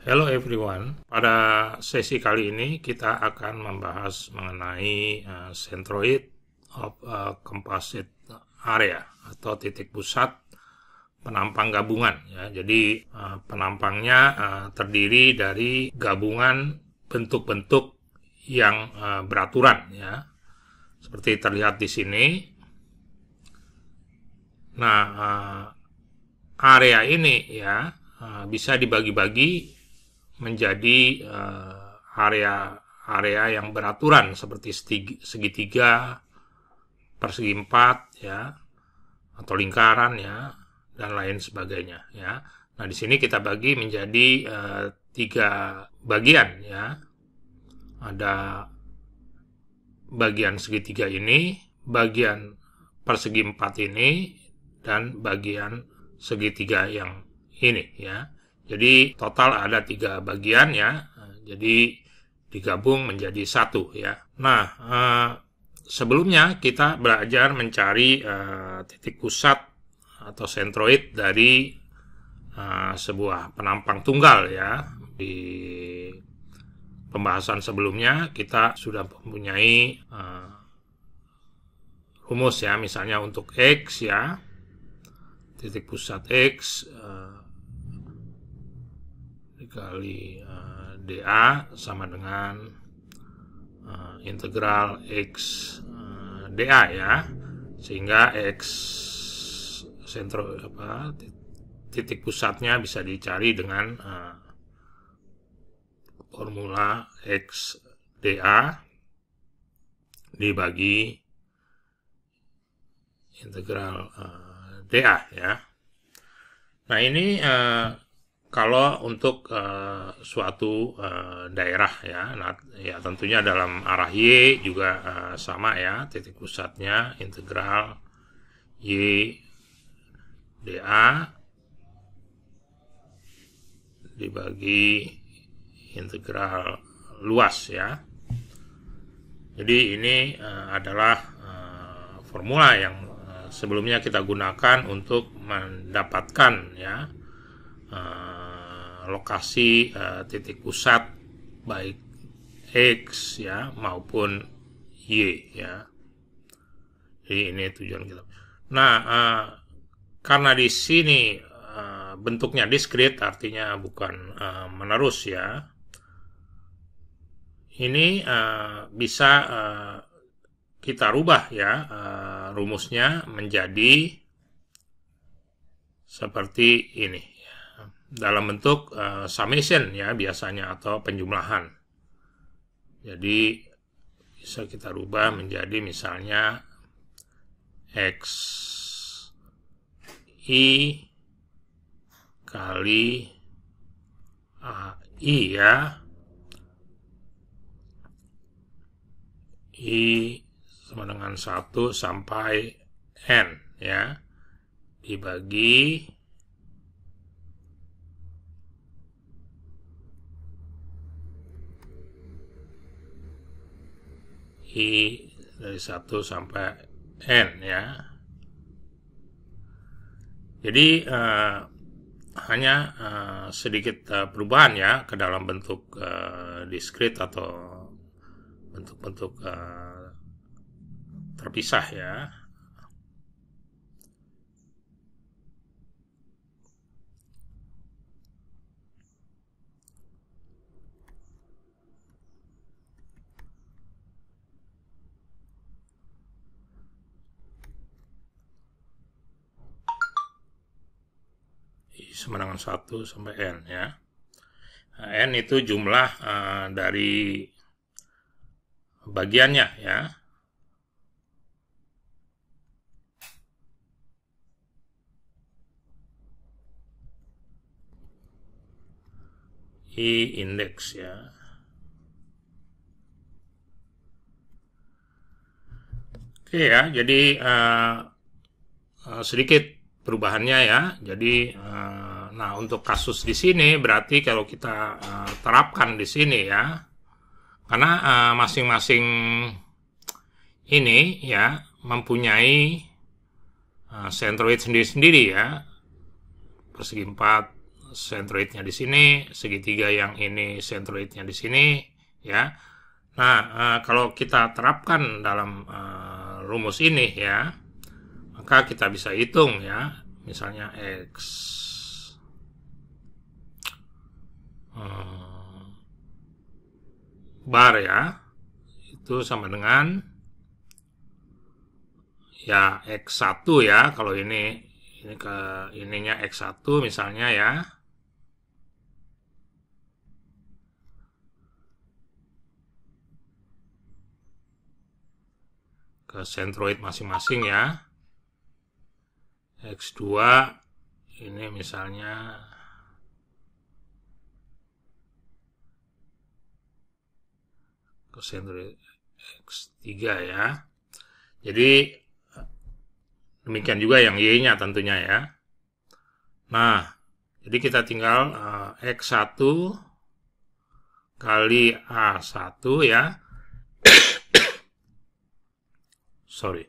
Hello everyone, pada sesi kali ini kita akan membahas mengenai centroid of composite area atau titik pusat penampang gabungan ya. Jadi penampangnya terdiri dari gabungan bentuk-bentuk yang beraturan ya. Seperti terlihat di sini. Nah, area ini ya bisa dibagi-bagi menjadi area yang beraturan seperti segitiga, persegi empat ya, atau lingkaran ya, dan lain sebagainya ya. Nah, di sini kita bagi menjadi 3 bagian ya. Ada bagian segitiga ini, bagian persegi empat ini, dan bagian segitiga yang ini ya. Jadi total ada 3 bagian ya. Jadi digabung menjadi 1 ya. Nah, sebelumnya kita belajar mencari titik pusat atau centroid dari sebuah penampang tunggal ya. Di pembahasan sebelumnya kita sudah mempunyai rumus ya. Misalnya untuk X ya, titik pusat X dikali dA sama dengan integral X dA ya, sehingga X titik pusatnya bisa dicari dengan formula X dA dibagi integral dA ya. Nah, ini kalau untuk suatu daerah ya. Nah, ya tentunya dalam arah Y juga sama ya, titik pusatnya integral Y dA dibagi integral luas ya. Jadi ini adalah formula yang sebelumnya kita gunakan untuk mendapatkan ya lokasi titik pusat baik X ya maupun Y ya. Jadi ini tujuan kita. Nah, karena di sini bentuknya diskrit, artinya bukan menerus ya. Ini bisa kita rubah ya rumusnya menjadi seperti ini dalam bentuk summation ya biasanya, atau penjumlahan. Jadi bisa kita rubah menjadi misalnya X I kali I ya, I sama dengan 1 sampai N ya, dibagi I dari 1 sampai N ya. Jadi hanya sedikit perubahan ya ke dalam bentuk diskrit atau bentuk-bentuk terpisah ya. Sama dengan 1 sampai N ya. N itu jumlah dari bagiannya ya. I indeks ya. Oke ya, jadi sedikit perubahannya ya. Jadi nah, untuk kasus di sini berarti kalau kita terapkan di sini ya, karena masing-masing ini ya mempunyai centroid sendiri-sendiri ya, persegi 4 sentroidnya di sini, segitiga yang ini sentroidnya di sini, ya. Nah, kalau kita terapkan dalam rumus ini, ya, maka kita bisa hitung, ya, misalnya X bar, ya, itu sama dengan ya X1, ya, kalau ini ke ininya X1 misalnya, ya. Ke sentroid masing-masing, ya. X2 ini misalnya ke sentroid X3, ya. Jadi demikian juga yang Y-nya tentunya, ya. Nah, jadi kita tinggal X1 kali A1, ya. Sorry.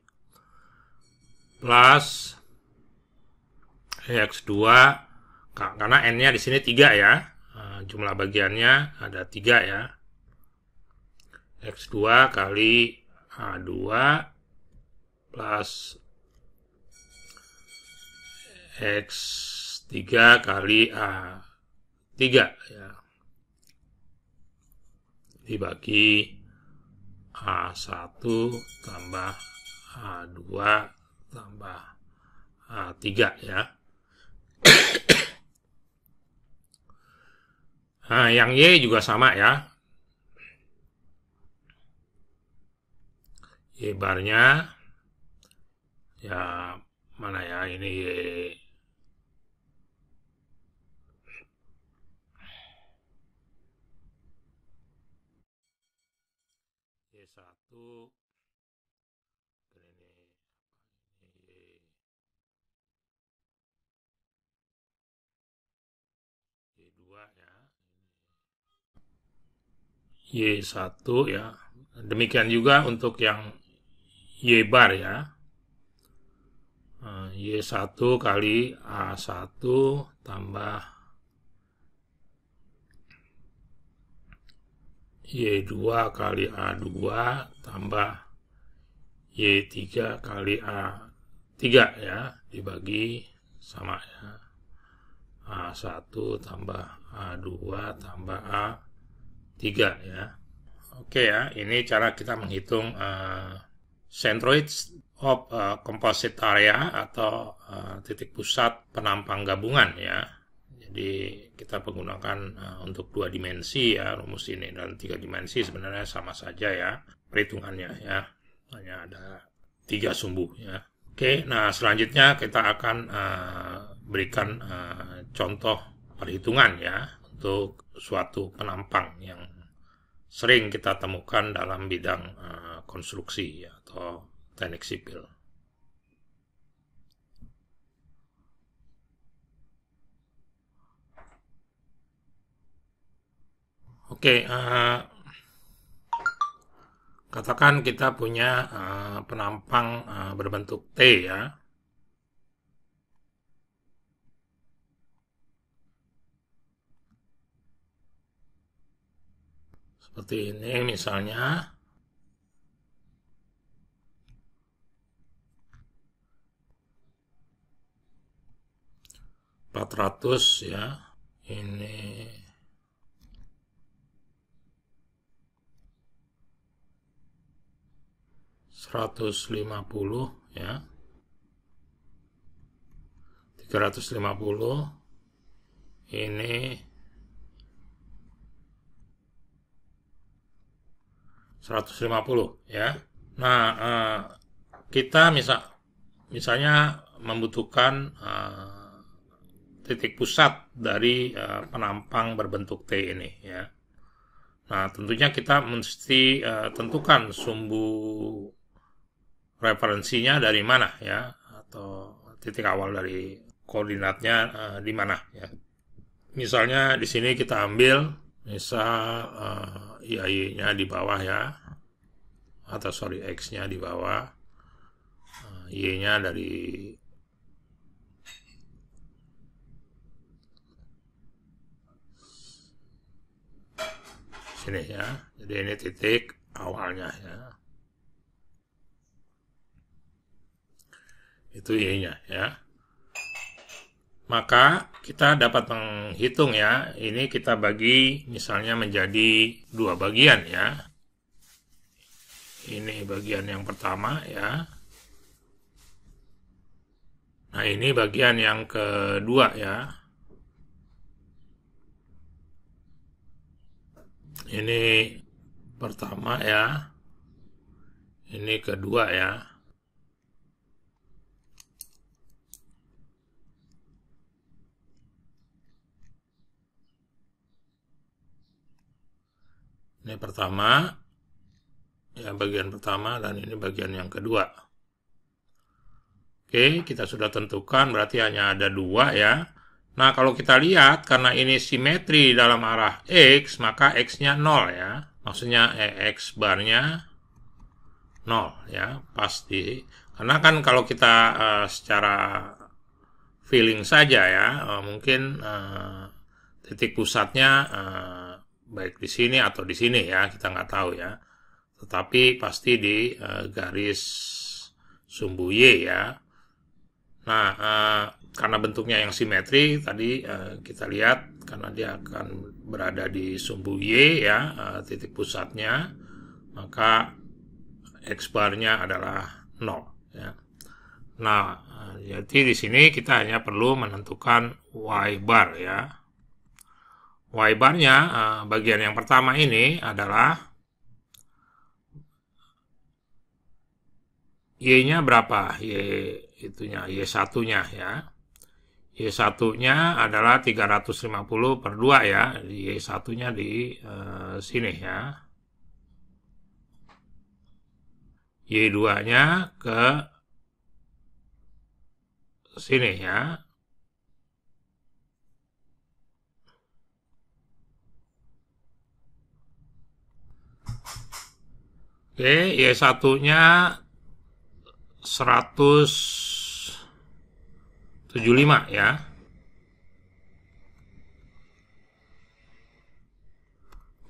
Plus X2 karena N-nya di sini 3, ya. Jumlah bagiannya ada 3, ya. X2 kali A2 plus X3 kali A3, ya, dibagi A1 tambah A2 tambah A3, ya. Nah, yang Y juga sama, ya. Y barnya, ya, mana ya, ini Y1, Y2, ya. Y1, ya. Demikian juga untuk yang Y bar, ya. Y1 kali A1 tambah Y2 kali A2 tambah Y3 kali A3, ya, dibagi sama, ya, A1 tambah A2 tambah A3, ya. Oke, ya, ini cara kita menghitung centroid of composite area atau titik pusat penampang gabungan, ya. Jadi kita menggunakan untuk 2 dimensi, ya, rumus ini, dan 3 dimensi sebenarnya sama saja, ya, perhitungannya, ya. Hanya ada 3 sumbu, ya. Oke, nah selanjutnya kita akan berikan contoh perhitungan, ya, untuk suatu penampang yang sering kita temukan dalam bidang konstruksi, ya, atau teknik sipil. Oke, katakan kita punya penampang berbentuk T, ya. Seperti ini misalnya. (400), ya. Ini 150, ya. 350. Ini 150, ya. Nah, kita misalnya membutuhkan titik pusat dari penampang berbentuk T ini, ya. Nah, tentunya kita mesti tentukan sumbu referensinya dari mana, ya, atau titik awal dari koordinatnya di mana, ya. Misalnya di sini kita ambil misal Y-nya di bawah, ya, atau sorry X-nya di bawah, Y-nya dari sini ya. Jadi ini titik awalnya ya. Itu Y-nya ya. Maka kita dapat menghitung ya. Ini kita bagi misalnya menjadi 2 bagian ya. Ini bagian yang pertama ya. Nah, ini bagian yang kedua ya. Ini pertama ya. Ini kedua ya. Ini pertama, ya bagian pertama, dan ini bagian yang kedua. Oke, kita sudah tentukan, berarti hanya ada 2 ya. Nah, kalau kita lihat, karena ini simetri dalam arah X, maka X-nya 0 ya. Maksudnya X barnya 0 ya, pasti. Karena kan kalau kita secara feeling saja ya, mungkin titik pusatnya baik di sini atau di sini ya, kita nggak tahu ya. Tetapi pasti di garis sumbu Y ya. Nah, karena bentuknya yang simetri, tadi kita lihat karena dia akan berada di sumbu Y ya, titik pusatnya, maka X barnya adalah 0 ya. Nah, jadi di sini kita hanya perlu menentukan Y bar ya. Y barnya bagian yang pertama ini adalah Y-nya berapa? Y satunya ya. Y satunya adalah 350 per 2 ya. Y satunya di sini ya. Y 2-nya ke sini ya. Oke, Y satunya 175 ya.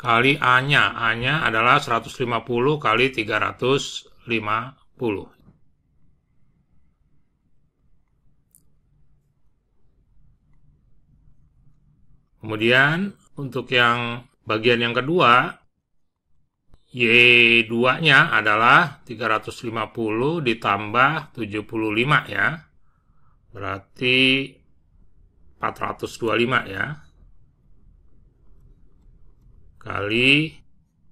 Kali A-nya. A-nya adalah 150 kali 350. Kemudian untuk yang bagian yang kedua, Y2-nya adalah 350 ditambah 75 ya. Berarti 425 ya. Kali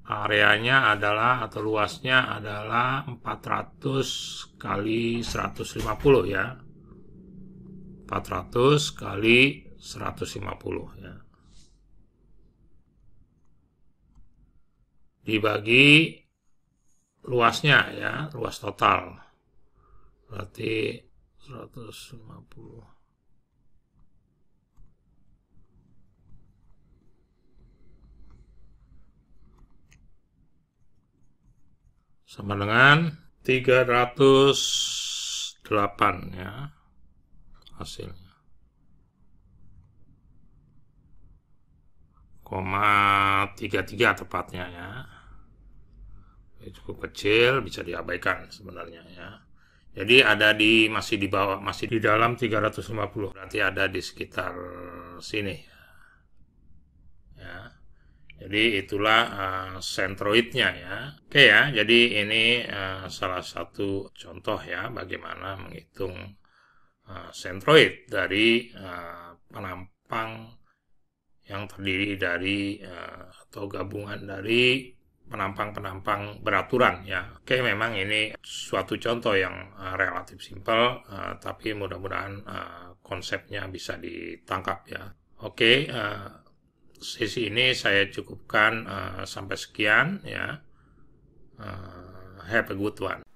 areanya adalah atau luasnya adalah 400 kali 150 ya. 400 kali 150 ya. Dibagi luasnya ya, luas total. Berarti 150. Sama dengan 308 ya hasilnya. 0,33 tepatnya ya. Cukup kecil, bisa diabaikan sebenarnya ya. Jadi ada masih di bawah, masih di dalam 350. Berarti ada di sekitar sini ya. Jadi itulah sentroidnya ya. Oke ya, jadi ini salah satu contoh ya bagaimana menghitung sentroid dari penampang yang terdiri dari atau gabungan dari penampang-penampang beraturan ya. Oke, memang ini suatu contoh yang relatif simpel, tapi mudah-mudahan konsepnya bisa ditangkap ya. Oke, sesi ini saya cukupkan sampai sekian ya. Have a good one.